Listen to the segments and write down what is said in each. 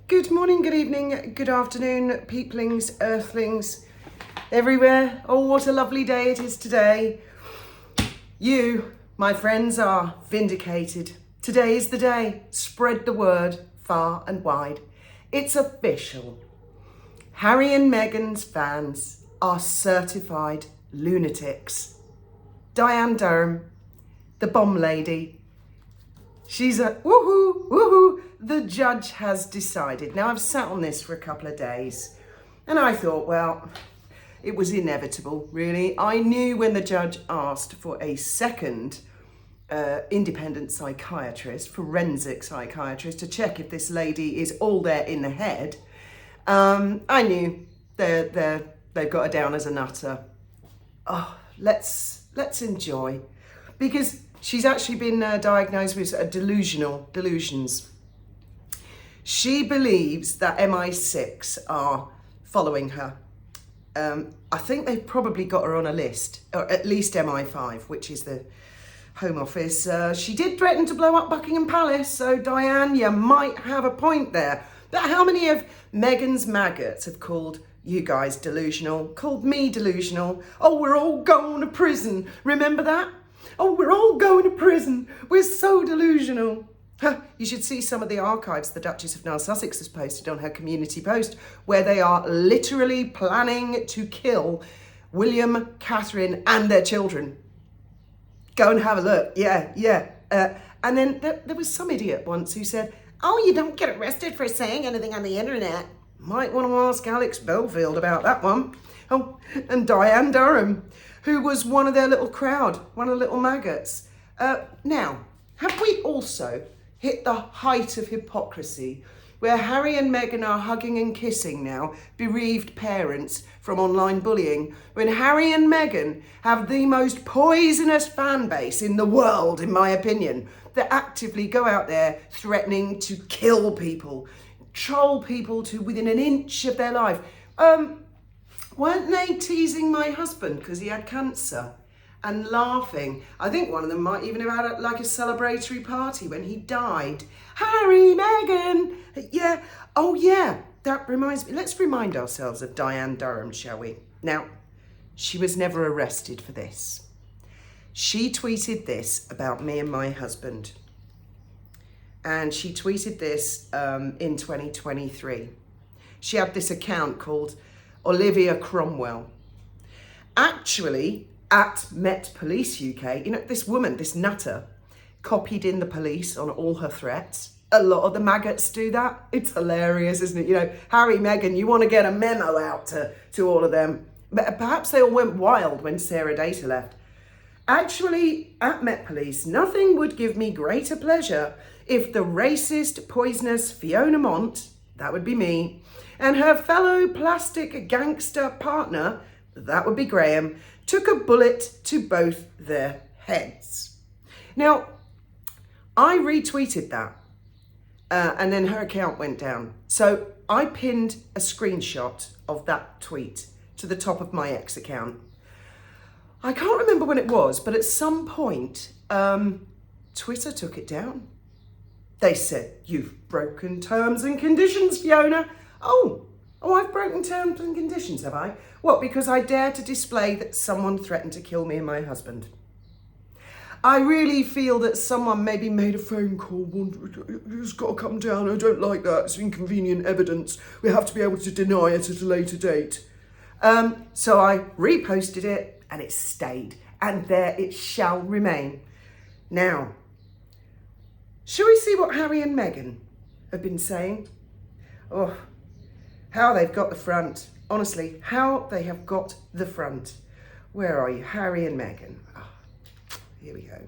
Good morning, good evening, good afternoon, peeplings, earthlings, everywhere. Oh, what a lovely day it is today. You, my friends, are vindicated. Today is the day. Spread the word far and wide. It's official. Harry and Meghan's fans are certified lunatics. Diane Durham, the bomb lady, she's a woohoo, woohoo. The judge has decided. Now, I've sat on this for a couple of days and I thought, well, it was inevitable, really. I knew when the judge asked for a second independent psychiatrist, forensic psychiatrist, to check if this lady is all there in the head. I knew they've got her down as a nutter. Oh, let's enjoy, because she's actually been diagnosed with delusions. She believes that MI6 are following her. I think they've probably got her on a list, or at least MI5, which is the Home Office. She did threaten to blow up Buckingham Palace, so Diane, you might have a point there. But how many of Meghan's maggots have called you guys delusional, called me delusional? Oh, we're all going to prison. Remember that? Oh, we're all going to prison. We're so delusional. You should see some of the archives the Duchess of Sussex has posted on her community post, where they are literally planning to kill William, Catherine and their children. Go and have a look. Yeah. And then there was some idiot once who said, oh, you don't get arrested for saying anything on the internet. Might want to ask Alex Belfield about that one. Oh, and Diane Durham, who was one of their little crowd, one of the little maggots. Now, have we also hit the height of hypocrisy, where Harry and Meghan are hugging and kissing now, bereaved parents from online bullying, when Harry and Meghan have the most poisonous fan base in the world, in my opinion, that actively go out there threatening to kill people, troll people to within an inch of their life. Weren't they teasing my husband because he had cancer and laughing? I think one of them might even have had a celebratory party when he died. Harry, Meghan, yeah. Oh yeah, that reminds me. Let's remind ourselves of Diane Durham, shall we? Now, she was never arrested for this. She tweeted this about me and my husband. And she tweeted this in 2023. She had this account called Olivia Cromwell. Actually, at Met Police UK, this woman, this nutter, copied in the police on all her threats. A lot of the maggots do that. It's hilarious, isn't it? Harry, Meghan, you want to get a memo out to all of them. But perhaps they all went wild when Sarah Data left. Actually, at Met Police, nothing would give me greater pleasure if the racist, poisonous Fiona Mont, that would be me, and her fellow plastic gangster partner, that would be Graham, took a bullet to both their heads. Now, I retweeted that, and then her account went down. So I pinned a screenshot of that tweet to the top of my ex account. I can't remember when it was, but at some point, Twitter took it down. They said, you've broken terms and conditions, Fiona. Oh, I've broken terms and conditions, have I? What, because I dare to display that someone threatened to kill me and my husband? I really feel that someone maybe made a phone call, it's got to come down, I don't like that, it's inconvenient evidence, we have to be able to deny it at a later date. So I reposted it and it stayed, and there it shall remain. Now, shall we see what Harry and Meghan have been saying? Oh, how they've got the front. Honestly, how they have got the front. Where are you? Harry and Meghan. Oh, here we go.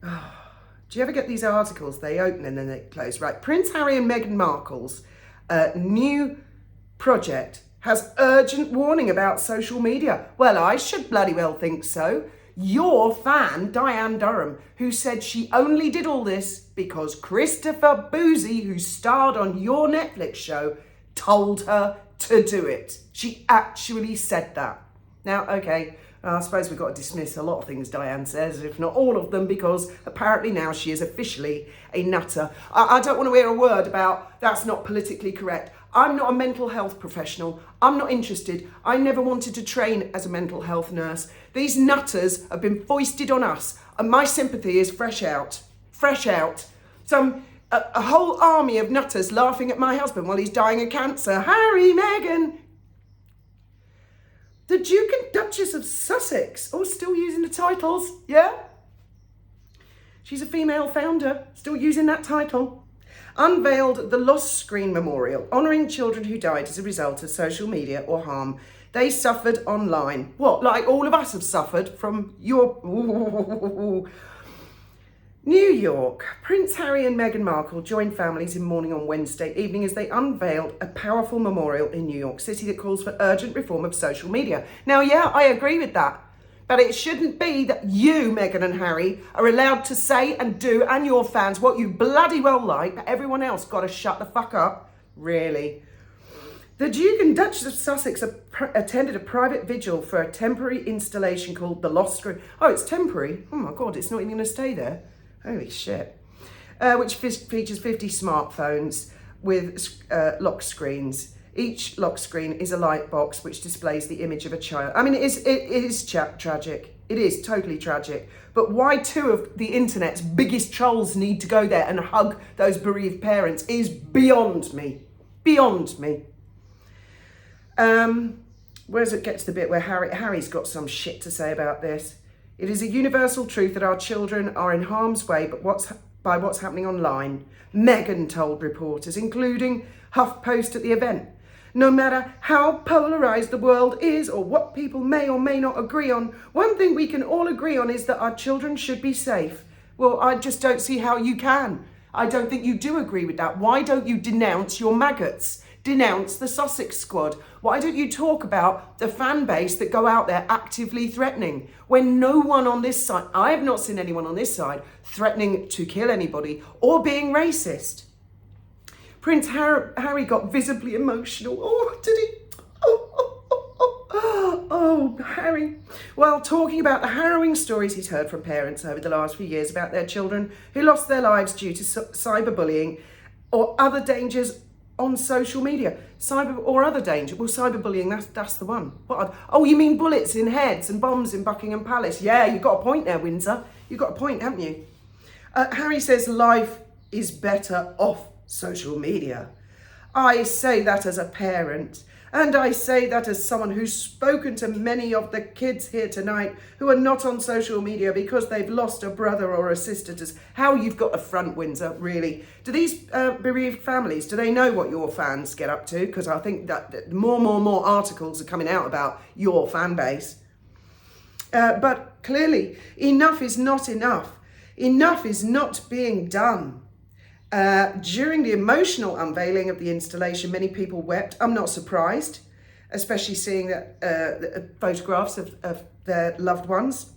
Oh, do you ever get these articles? They open and then they close. Right. Prince Harry and Meghan Markle's new project has urgent warning about social media. Well, I should bloody well think so. Your fan, Diane Durham, who said she only did all this because Christopher Boozy, who starred on your Netflix show, told her to do it. She actually said that. Now, okay, I suppose we've got to dismiss a lot of things Diane says, if not all of them, because apparently now she is officially a nutter. I don't want to hear a word about that's not politically correct. I'm not a mental health professional. I'm not interested. I never wanted to train as a mental health nurse. These nutters have been foisted on us, and my sympathy is fresh out. Fresh out. A whole army of nutters laughing at my husband while he's dying of cancer. Harry, Meghan. The Duke and Duchess of Sussex, still using the titles, yeah? She's a female founder, still using that title. Unveiled the Lost Screen Memorial, honouring children who died as a result of social media or harm they suffered online. What, like all of us have suffered from your... New York. Prince Harry and Meghan Markle joined families in mourning on Wednesday evening as they unveiled a powerful memorial in New York City that calls for urgent reform of social media. Now, yeah, I agree with that. But it shouldn't be that you, Meghan and Harry, are allowed to say and do, and your fans, what you bloody well like, but everyone else got to shut the fuck up. Really. The Duke and Duchess of Sussex attended a private vigil for a temporary installation called the Lost Screen. Oh, it's temporary? Oh my God, it's not even going to stay there. Holy shit. Which features 50 smartphones with lock screens. Each lock screen is a light box which displays the image of a child. I mean, it is tragic. It is totally tragic. But why two of the internet's biggest trolls need to go there and hug those bereaved parents is beyond me. Beyond me. Where does it get to the bit where Harry's got some shit to say about this? It is a universal truth that our children are in harm's way by what's happening online, Meghan told reporters, including HuffPost at the event. No matter how polarised the world is or what people may or may not agree on, one thing we can all agree on is that our children should be safe. Well, I just don't see how you can. I don't think you do agree with that. Why don't you denounce your maggots? Denounce the Sussex squad. Why don't you talk about the fan base that go out there actively threatening when no one on this side, I have not seen anyone on this side threatening to kill anybody or being racist. Prince Harry got visibly emotional. Oh, did he? Oh, Harry. While talking about the harrowing stories he's heard from parents over the last few years about their children who lost their lives due to cyberbullying or other dangers on social media. Cyber or other danger. Well, cyberbullying, that's the one. What? Oh, you mean bullets in heads and bombs in Buckingham Palace? Yeah, you got a point there, Windsor. You got a point, haven't you? Harry says life is better off social media. I say that as a parent, and I say that as someone who's spoken to many of the kids here tonight who are not on social media because they've lost a brother or a sister. How you've got a front, Windsor, really. Do these bereaved families, do they know what your fans get up to? Because I think that more articles are coming out about your fan base. But clearly, enough is not enough. Enough is not being done. During the emotional unveiling of the installation, many people wept. I'm not surprised, especially seeing that photographs of their loved ones.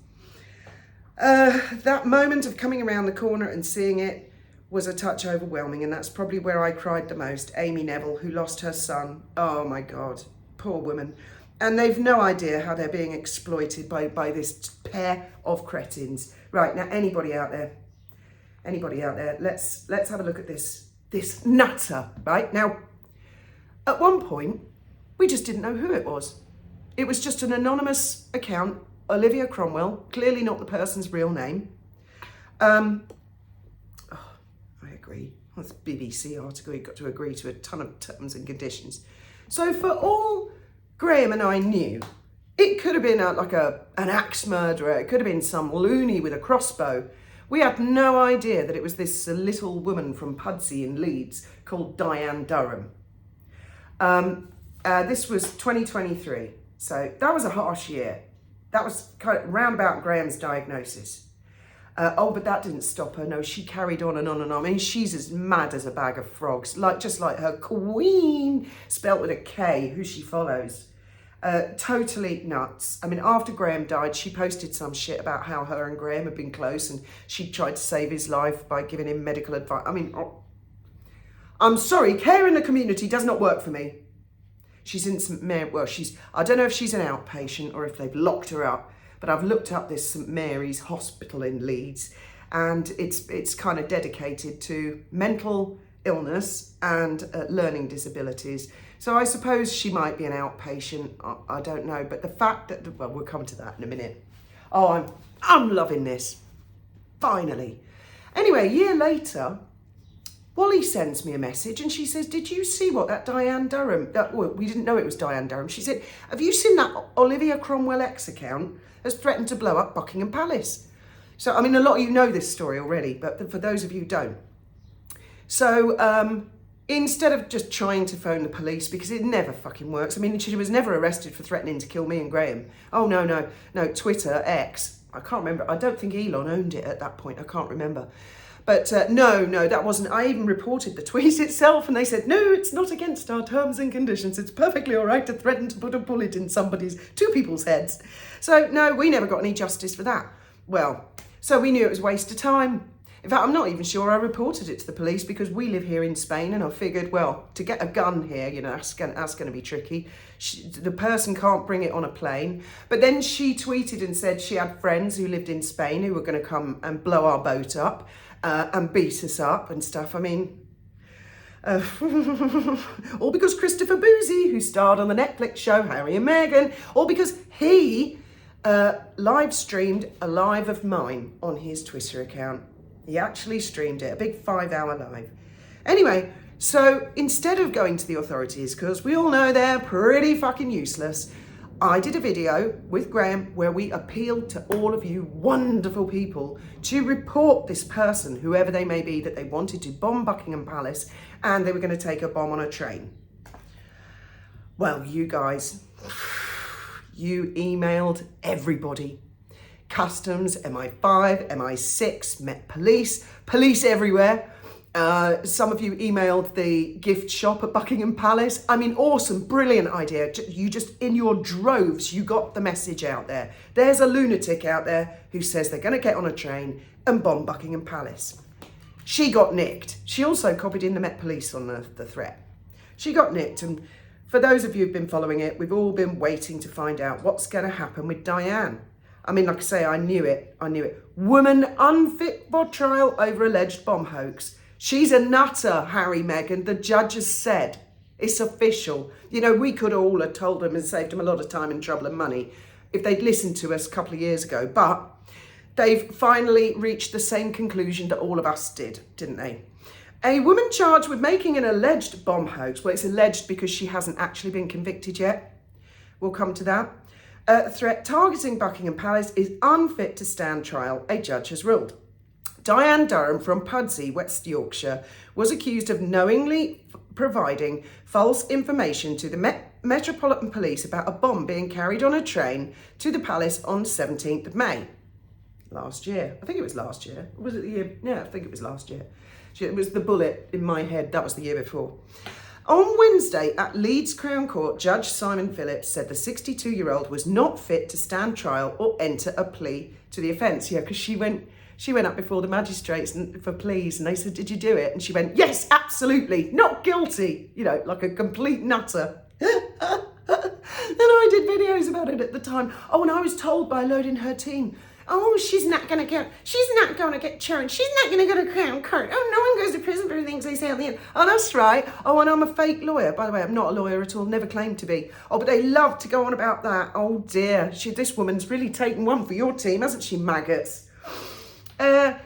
That moment of coming around the corner and seeing it was a touch overwhelming, and that's probably where I cried the most. Amy Neville, who lost her son. Oh my God, poor woman. And they've no idea how they're being exploited by this pair of cretins. Right, now anybody out there, let's have a look at this nutter, right? Now, at one point, we just didn't know who it was. It was just an anonymous account, Olivia Cromwell, clearly not the person's real name. I agree. That's a BBC article. You've got to agree to a ton of terms and conditions. So for all Graham and I knew, it could have been an axe murderer. It could have been some loony with a crossbow. We had no idea that it was this little woman from Pudsey in Leeds called Diane Durham. This was 2023, so that was a harsh year. That was kind of round about Graham's diagnosis. But that didn't stop her. No, she carried on and on and on. I mean, she's as mad as a bag of frogs, just like her queen, spelt with a K, who she follows. Totally nuts. I mean, after Graham died, she posted some shit about how her and Graham had been close and she tried to save his life by giving him medical advice. I mean, I'm sorry, care in the community does not work for me. She's in some, well, I don't know if she's an outpatient or if they've locked her up, but I've looked up this St Mary's Hospital in Leeds, and it's kind of dedicated to mental illness and learning disabilities. So I suppose she might be an outpatient. I don't know, but the fact that, well, we'll come to that in a minute. Oh, I'm loving this. Finally. Anyway, a year later, Wally sends me a message and she says, did you see what that Diane Durham, well, we didn't know it was Diane Durham. She said, have you seen that Olivia Cromwell X account has threatened to blow up Buckingham Palace? So, I mean, a lot of you know this story already, but for those of you who don't. So, instead of just trying to phone the police, because it never fucking works. I mean, she was never arrested for threatening to kill me and Graham. Oh, no, Twitter, X, I can't remember. I don't think Elon owned it at that point. I can't remember. But no, that wasn't. I even reported the tweet itself and they said, no, it's not against our terms and conditions. It's perfectly all right to threaten to put a bullet in two people's heads. So no, we never got any justice for that. Well, so we knew it was a waste of time. In fact, I'm not even sure I reported it to the police because we live here in Spain and I figured, well, to get a gun here, you know, that's going to be tricky. The person can't bring it on a plane. But then she tweeted and said she had friends who lived in Spain who were going to come and blow our boat up and beat us up and stuff. I mean, all because Christopher Boozy, who starred on the Netflix show Harry and Meghan, all because he live streamed a live of mine on his Twitter account. He actually streamed it, a big 5-hour live. Anyway, so instead of going to the authorities, because we all know they're pretty fucking useless, I did a video with Graham where we appealed to all of you wonderful people to report this person, whoever they may be, that they wanted to bomb Buckingham Palace and they were going to take a bomb on a train. Well, you guys, you emailed everybody. Customs, MI5, MI6, Met police everywhere. Some of you emailed the gift shop at Buckingham Palace. I mean, awesome, brilliant idea. You just, in your droves, you got the message out there. There's a lunatic out there who says they're going to get on a train and bomb Buckingham Palace. She got nicked. She also copied in the Met Police on the threat. She got nicked, and for those of you who've been following it, we've all been waiting to find out what's going to happen with Diane. I mean, like I say, I knew it. Woman unfit for trial over alleged bomb hoax. She's a nutter, Harry, Meghan. The judge has said. It's official. You know, we could all have told them and saved them a lot of time and trouble and money if they'd listened to us a couple of years ago. But they've finally reached the same conclusion that all of us did, didn't they? A woman charged with making an alleged bomb hoax. Well, it's alleged because she hasn't actually been convicted yet. We'll come to that. A threat targeting Buckingham Palace is unfit to stand trial, a judge has ruled. Diane Durham from Pudsey, West Yorkshire, was accused of knowingly providing false information to the Metropolitan Police about a bomb being carried on a train to the palace on 17th of May. Last year. I think it was last year. Was it the year? Yeah, I think it was last year. It was the bullet in my head. That was the year before. On Wednesday at Leeds Crown Court, Judge Simon Phillips said the 62-year-old was not fit to stand trial or enter a plea to the offence. Yeah, because she went up before the magistrates for pleas and they said, did you do it? And she went, yes, absolutely, not guilty. You know, like a complete nutter. And I did videos about it at the time. Oh, and I was told by a load in her team, oh, she's not going to get charged. She's not going to go to Crown Court. Oh, no one goes to prison for things they say at the end. Oh, that's right. Oh, and I'm a fake lawyer. By the way, I'm not a lawyer at all. Never claimed to be. Oh, but they love to go on about that. Oh, dear. This woman's really taken one for your team, hasn't she, maggots? Now,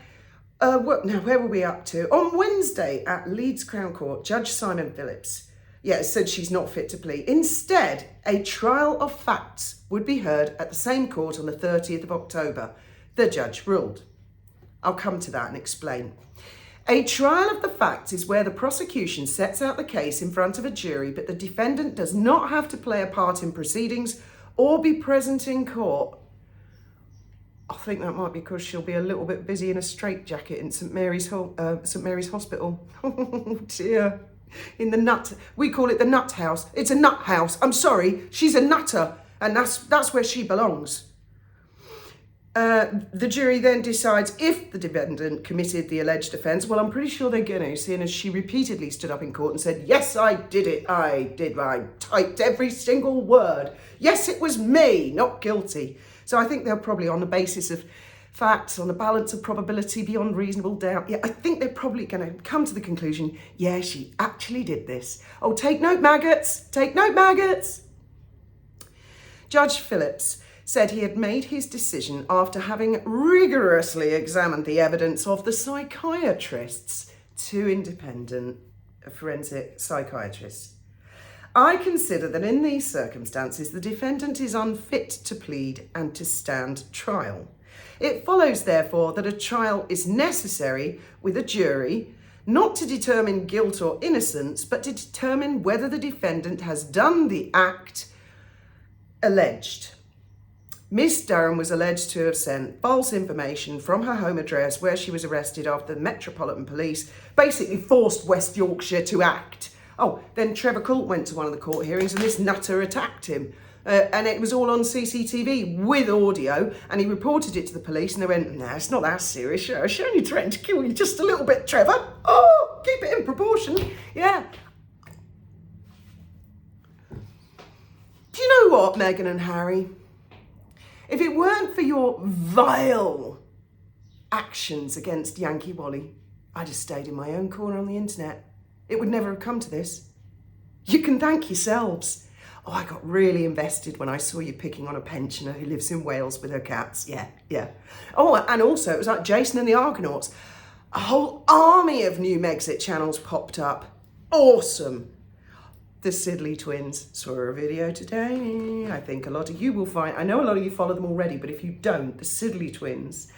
where were we up to? On Wednesday at Leeds Crown Court, Judge Simon Phillips said she's not fit to plea. Instead, a trial of facts would be heard at the same court on the 30th of October. The judge ruled. I'll come to that and explain. A trial of the facts is where the prosecution sets out the case in front of a jury, but the defendant does not have to play a part in proceedings or be present in court. I think that might be because she'll be a little bit busy in a straitjacket in St Mary's Hospital. Oh dear. In the nut, we call it the nut house. It's a nut house. I'm sorry, she's a nutter, and that's where she belongs. The jury then decides if the defendant committed the alleged offence. Well, I'm pretty sure they're going to, seeing as she repeatedly stood up in court and said, yes, I did it. I typed every single word. Yes, it was me, not guilty. So I think they're probably on the basis of facts, on a balance of probability beyond reasonable doubt. Yeah, I think they're probably going to come to the conclusion, yeah, she actually did this. Oh, take note, maggots. Take note, maggots. Judge Phillips said he had made his decision after having rigorously examined the evidence of the psychiatrists, 2 independent forensic psychiatrists. I consider that in these circumstances, the defendant is unfit to plead and to stand trial. It follows, therefore, that a trial is necessary with a jury, not to determine guilt or innocence, but to determine whether the defendant has done the act alleged. Miss Durham was alleged to have sent false information from her home address where she was arrested after the Metropolitan Police basically forced West Yorkshire to act. Oh, then Trevor Coult went to one of the court hearings and this nutter attacked him. And it was all on CCTV with audio, and he reported it to the police and they went, nah, it's not that serious. She only threatened to kill you just a little bit, Trevor. Oh, keep it in proportion. Yeah. Do you know what, Meghan and Harry? If it weren't for your vile actions against Yankee Wally, I'd have stayed in my own corner on the internet. It would never have come to this. You can thank yourselves. Oh, I got really invested when I saw you picking on a pensioner who lives in Wales with her cats. Yeah. Oh, and also it was like Jason and the Argonauts. A whole army of new Megxit channels popped up. Awesome. The Sidley twins saw a video today. I think a lot of you will find, I know a lot of you follow them already, but if you don't, the Sidley twins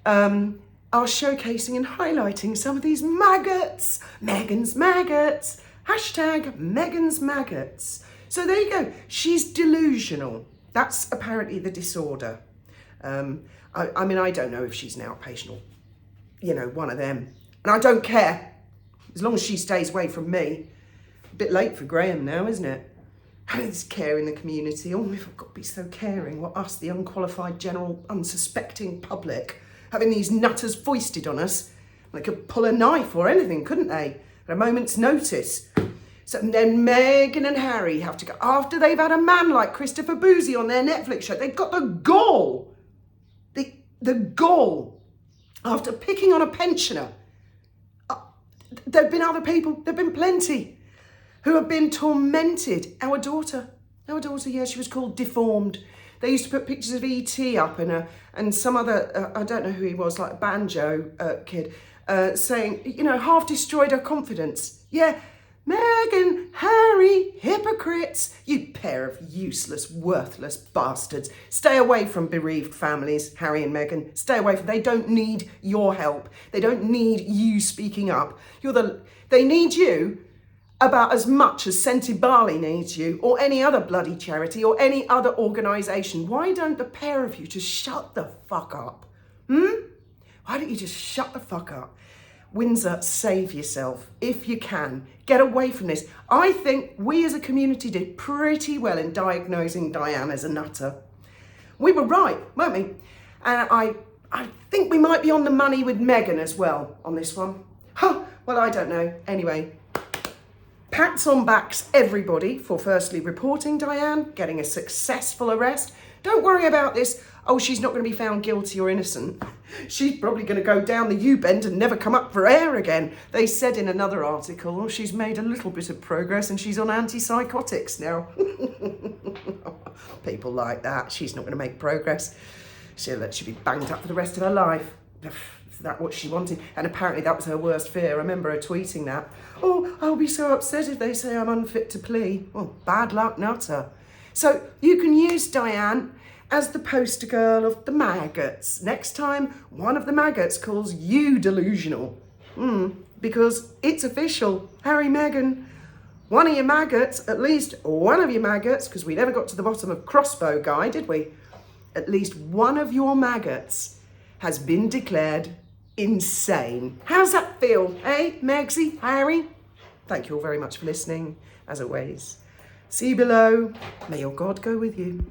are showcasing and highlighting some of these maggots. Meghan's maggots. Hashtag Meghan's maggots. So there you go. She's delusional. That's apparently the disorder. I mean, I don't know if she's an outpatient or, one of them. And I don't care. As long as she stays away from me. A bit late for Graham now, isn't it? Having this care in the community. Oh, if I've got to be so caring. What us, the unqualified, general, unsuspecting public, having these nutters foisted on us. They could pull a knife or anything, couldn't they? At a moment's notice. So then Meghan and Harry have to go, after they've had a man like Christopher Boozy on their Netflix show, they've got the gall, the gall, after picking on a pensioner. There've been other people, there've been plenty, who have been tormented. Our daughter, yeah, she was called Deformed. They used to put pictures of E.T. up and some other, I don't know who he was, like a banjo kid, saying, half destroyed her confidence. Yeah. Meghan, Harry, hypocrites, you pair of useless, worthless bastards. Stay away from bereaved families, Harry and Meghan. Stay away from, they don't need your help. They don't need you speaking up. They need you about as much as Scented Barley needs you, or any other bloody charity, or any other organisation. Why don't the pair of you just shut the fuck up? Why don't you just shut the fuck up? Windsor, save yourself if you can. Get away from this. I think we as a community did pretty well in diagnosing Diane as a nutter. We were right, weren't we? And I think we might be on the money with Meghan as well on this one. Well, I don't know. Anyway, pats on backs, everybody, for firstly reporting Diane, getting a successful arrest. Don't worry about this. Oh, she's not going to be found guilty or innocent. She's probably going to go down the U-bend and never come up for air again. They said in another article, oh, she's made a little bit of progress and she's on antipsychotics now. People like that. She's not going to make progress. She'll be banged up for the rest of her life. Is that what she wanted? And apparently that was her worst fear. I remember her tweeting that. Oh, I'll be so upset if they say I'm unfit to plea. Well, bad luck, nutter. So you can use Diane as the poster girl of the maggots. Next time, one of the maggots calls you delusional. Because it's official. Harry, Meghan, one of your maggots, at least one of your maggots, because we never got to the bottom of Crossbow Guy, did we? At least one of your maggots has been declared insane. How's that feel, eh, Megsy, Harry? Thank you all very much for listening, as always. See you below. May your God go with you.